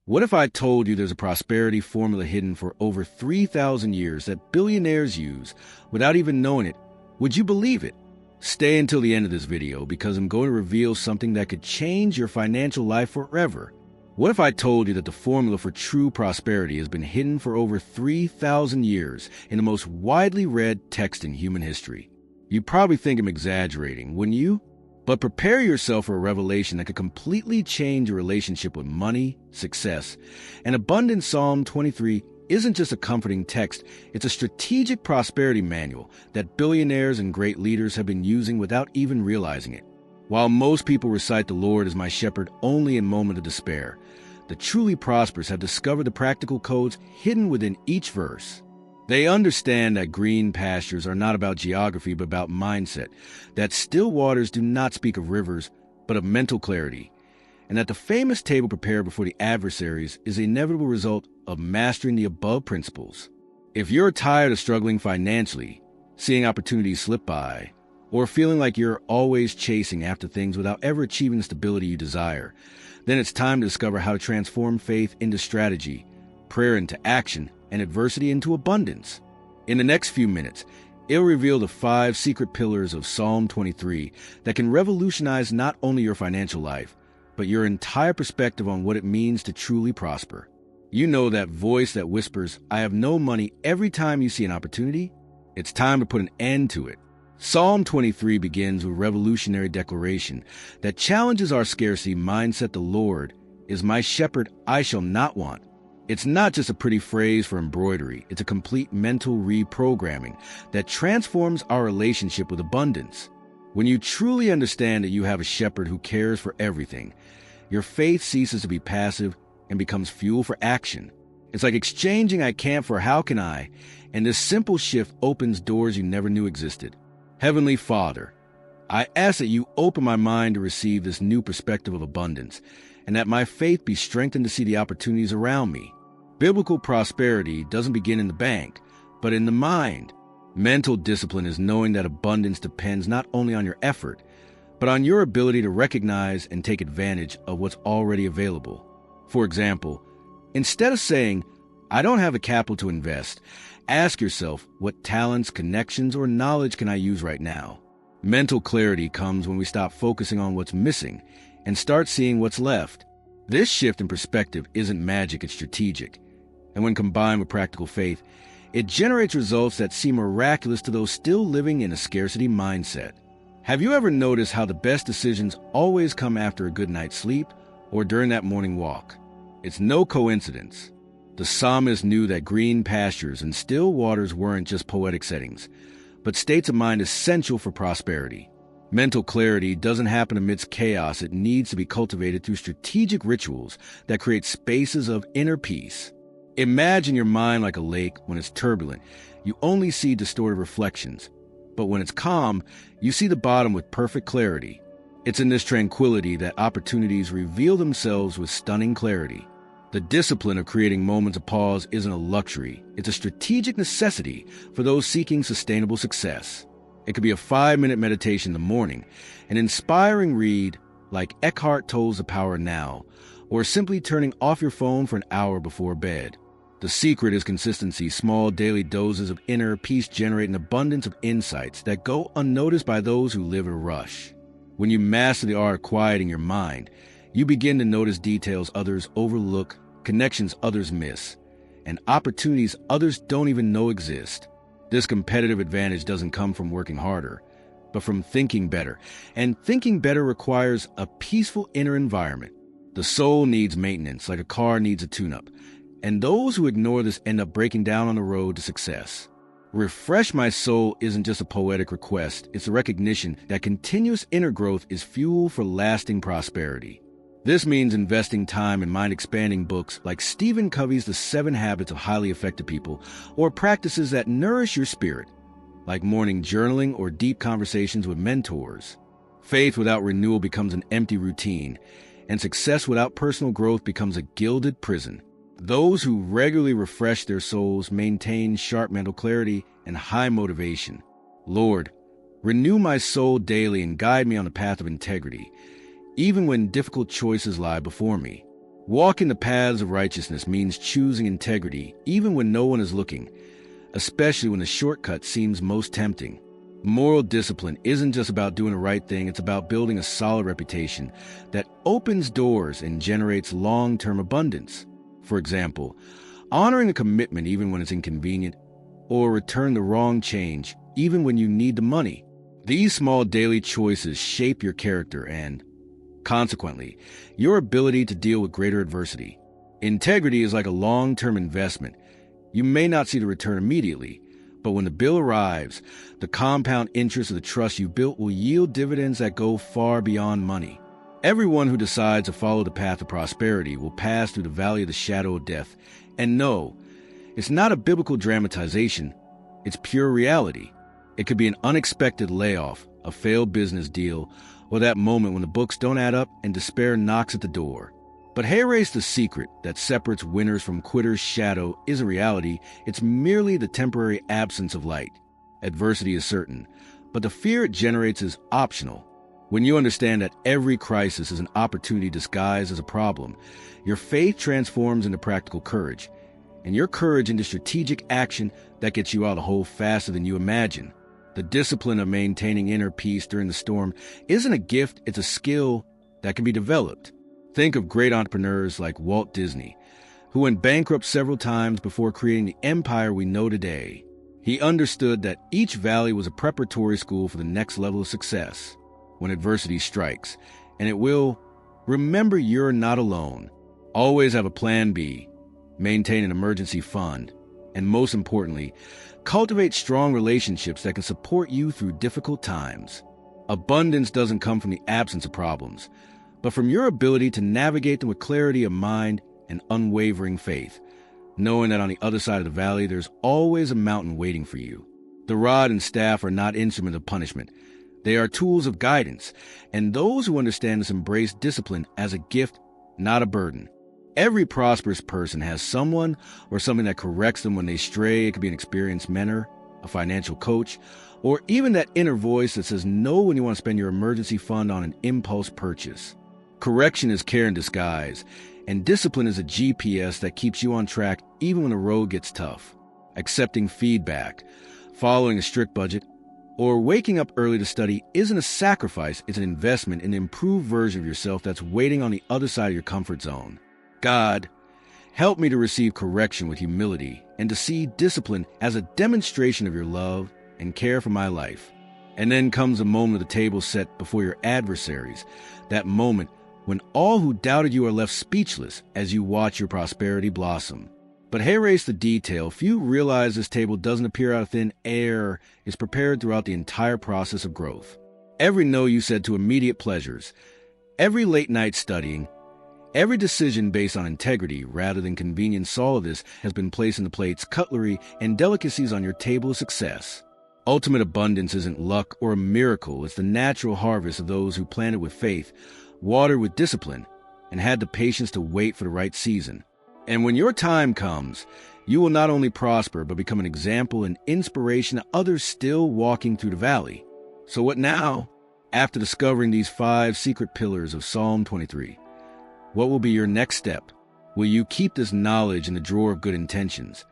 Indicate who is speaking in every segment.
Speaker 1: What if I told you there's a prosperity formula hidden for over 3,000 years that billionaires use without even knowing it? Would you believe it? Stay until the end of this video because I'm going to reveal something that could change your financial life forever. What if I told you that the formula for true prosperity has been hidden for over 3,000 years in the most widely read text in human history? You'd probably think I'm exaggerating, wouldn't you? But prepare yourself for a revelation that could completely change your relationship with money, success, and abundance. Psalm 23 isn't just a comforting text, it's a strategic prosperity manual that billionaires and great leaders have been using without even realizing it. While most people recite the Lord as my shepherd only in moments of despair, the truly prosperous have discovered the practical codes hidden within each verse. They understand that green pastures are not about geography but about mindset, that still waters do not speak of rivers but of mental clarity, and that the famous table prepared before the adversaries is the inevitable result of mastering the above principles. If you're tired of struggling financially, seeing opportunities slip by, or feeling like you're always chasing after things without ever achieving the stability you desire, then it's time to discover how to transform faith into strategy, prayer into action, and adversity into abundance. In the next few minutes, it'll reveal the 5 secret pillars of Psalm 23 that can revolutionize not only your financial life, but your entire perspective on what it means to truly prosper. You know that voice that whispers, "I have no money," every time you see an opportunity? It's time to put an end to it. Psalm 23 begins with a revolutionary declaration that challenges our scarcity mindset. The Lord is my shepherd, I shall not want. It's not just a pretty phrase for embroidery, it's a complete mental reprogramming that transforms our relationship with abundance. When you truly understand that you have a shepherd who cares for everything, your faith ceases to be passive and becomes fuel for action. It's like exchanging "I can't" for "how can I?" And this simple shift opens doors you never knew existed. Heavenly Father, I ask that you open my mind to receive this new perspective of abundance, and that my faith be strengthened to see the opportunities around me. Biblical prosperity doesn't begin in the bank, but in the mind. Mental discipline is knowing that abundance depends not only on your effort, but on your ability to recognize and take advantage of what's already available. For example, instead of saying, "I don't have the capital to invest," ask yourself, what talents, connections, or knowledge can I use right now? Mental clarity comes when we stop focusing on what's missing and start seeing what's left. This shift in perspective isn't magic, it's strategic. And when combined with practical faith, it generates results that seem miraculous to those still living in a scarcity mindset. Have you ever noticed how the best decisions always come after a good night's sleep or during that morning walk? It's no coincidence. The psalmist knew that green pastures and still waters weren't just poetic settings, but states of mind essential for prosperity. Mental clarity doesn't happen amidst chaos. It needs to be cultivated through strategic rituals that create spaces of inner peace. Imagine your mind like a lake. When it's turbulent, you only see distorted reflections. But when it's calm, you see the bottom with perfect clarity. It's in this tranquility that opportunities reveal themselves with stunning clarity. The discipline of creating moments of pause isn't a luxury. It's a strategic necessity for those seeking sustainable success. It could be a 5-minute meditation in the morning, an inspiring read like Eckhart Tolle's The Power of Now, or simply turning off your phone for an hour before bed. The secret is consistency. Small daily doses of inner peace generate an abundance of insights that go unnoticed by those who live in a rush. When you master the art of quieting your mind, you begin to notice details others overlook, connections others miss, and opportunities others don't even know exist. This competitive advantage doesn't come from working harder, but from thinking better. And thinking better requires a peaceful inner environment. The soul needs maintenance like a car needs a tune-up. And those who ignore this end up breaking down on the road to success. Refresh my soul isn't just a poetic request. It's a recognition that continuous inner growth is fuel for lasting prosperity. This means investing time in mind-expanding books like Stephen Covey's The 7 Habits of Highly Effective People, or practices that nourish your spirit, like morning journaling or deep conversations with mentors. Faith without renewal becomes an empty routine, and success without personal growth becomes a gilded prison. Those who regularly refresh their souls maintain sharp mental clarity and high motivation. Lord, renew my soul daily and guide me on the path of integrity, even when difficult choices lie before me. Walking the paths of righteousness means choosing integrity even when no one is looking, especially when the shortcut seems most tempting. Moral discipline isn't just about doing the right thing, it's about building a solid reputation that opens doors and generates long-term abundance. For example, honoring a commitment even when it's inconvenient, or return the wrong change even when you need the money. These small daily choices shape your character and, consequently, your ability to deal with greater adversity. Integrity is like a long-term investment. You may not see the return immediately, but when the bill arrives, the compound interest of the trust you built will yield dividends that go far beyond money. Everyone who decides to follow the path of prosperity will pass through the valley of the shadow of death. And no, it's not a biblical dramatization, it's pure reality. It could be an unexpected layoff, a failed business deal, or that moment when the books don't add up and despair knocks at the door. But hayrai's the secret that separates winners from quitters' shadow isn't reality, it's merely the temporary absence of light. Adversity is certain, but the fear it generates is optional. When you understand that every crisis is an opportunity disguised as a problem, your faith transforms into practical courage, and your courage into strategic action that gets you out of the hole faster than you imagine. The discipline of maintaining inner peace during the storm isn't a gift, it's a skill that can be developed. Think of great entrepreneurs like Walt Disney, who went bankrupt several times before creating the empire we know today. He understood that each valley was a preparatory school for the next level of success. When adversity strikes, and it will, remember you're not alone. Always have a plan B, maintain an emergency fund, and most importantly, cultivate strong relationships that can support you through difficult times. Abundance doesn't come from the absence of problems, but from your ability to navigate them with clarity of mind and unwavering faith, knowing that on the other side of the valley there's always a mountain waiting for you. The rod and staff are not instruments of punishment. They are tools of guidance, and those who understand this embrace discipline as a gift, not a burden. Every prosperous person has someone or something that corrects them when they stray. It could be an experienced mentor, a financial coach, or even that inner voice that says no when you want to spend your emergency fund on an impulse purchase. Correction is care in disguise, and discipline is a GPS that keeps you on track even when the road gets tough. Accepting feedback, following a strict budget, or waking up early to study isn't a sacrifice, it's an investment in an improved version of yourself that's waiting on the other side of your comfort zone. God, help me to receive correction with humility and to see discipline as a demonstration of your love and care for my life. And then comes the moment of the table set before your adversaries, that moment when all who doubted you are left speechless as you watch your prosperity blossom. But hayrai's the detail. Few realize this table doesn't appear out of thin air. It's prepared throughout the entire process of growth. Every no you said to immediate pleasures, every late night studying, every decision based on integrity rather than convenience, all of this has been placed in the plates, cutlery, and delicacies on your table of success. Ultimate abundance isn't luck or a miracle. It's the natural harvest of those who planted with faith, watered with discipline, and had the patience to wait for the right season. And when your time comes, you will not only prosper, but become an example and inspiration to others still walking through the valley. So what now? After discovering these 5 secret pillars of Psalm 23, what will be your next step? Will you keep this knowledge in the drawer of good intentions?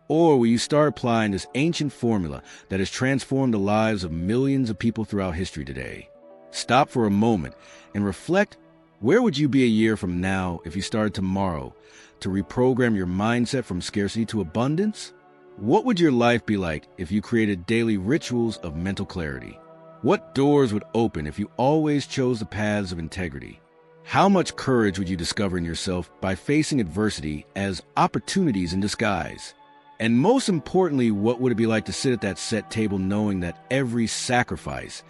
Speaker 1: Or will you start applying this ancient formula that has transformed the lives of millions of people throughout history today? Stop for a moment and reflect, where would you be a year from now if you started tomorrow to reprogram your mindset from scarcity to abundance? What would your life be like if you created daily rituals of mental clarity? What doors would open if you always chose the paths of integrity? How much courage would you discover in yourself by facing adversity as opportunities in disguise? And most importantly, what would it be like to sit at that set table knowing that every sacrifice,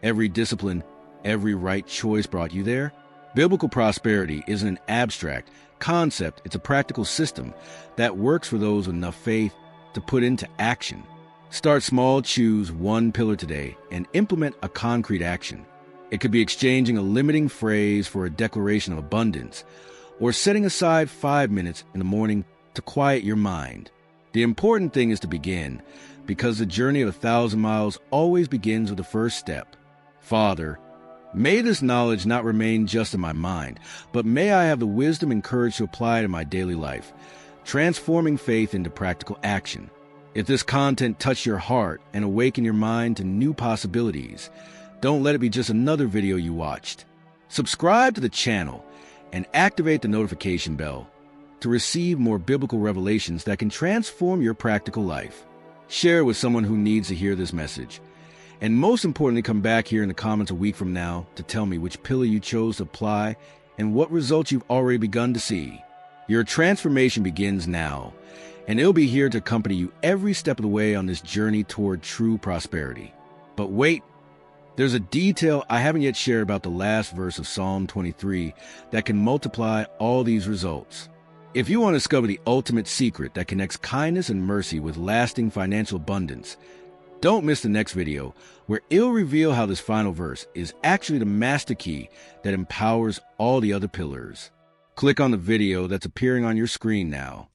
Speaker 1: every discipline, every right choice brought you there? Biblical prosperity isn't an abstract concept, it's a practical system that works for those with enough faith to put into action. Start small, choose one pillar today, and implement a concrete action. It could be exchanging a limiting phrase for a declaration of abundance, or setting aside 5 minutes in the morning to quiet your mind. The important thing is to begin, because the journey of 1,000 miles always begins with the first step. Father, May this knowledge not remain just in my mind, but may I have the wisdom and courage to apply it in my daily life, transforming faith into practical action. If this content touched your heart and awakened your mind to new possibilities, don't let it be just another video you watched. Subscribe to the channel and activate the notification bell to receive more biblical revelations that can transform your practical life. Share it with someone who needs to hear this message. And most importantly, come back here in the comments a week from now to tell me which pillar you chose to apply and what results you've already begun to see. Your transformation begins now, and it'll be here to accompany you every step of the way on this journey toward true prosperity. But wait, there's a detail I haven't yet shared about the last verse of Psalm 23 that can multiply all these results. If you want to discover the ultimate secret that connects kindness and mercy with lasting financial abundance, don't miss the next video, where it'll reveal how this final verse is actually the master key that empowers all the other pillars. Click on the video that's appearing on your screen now.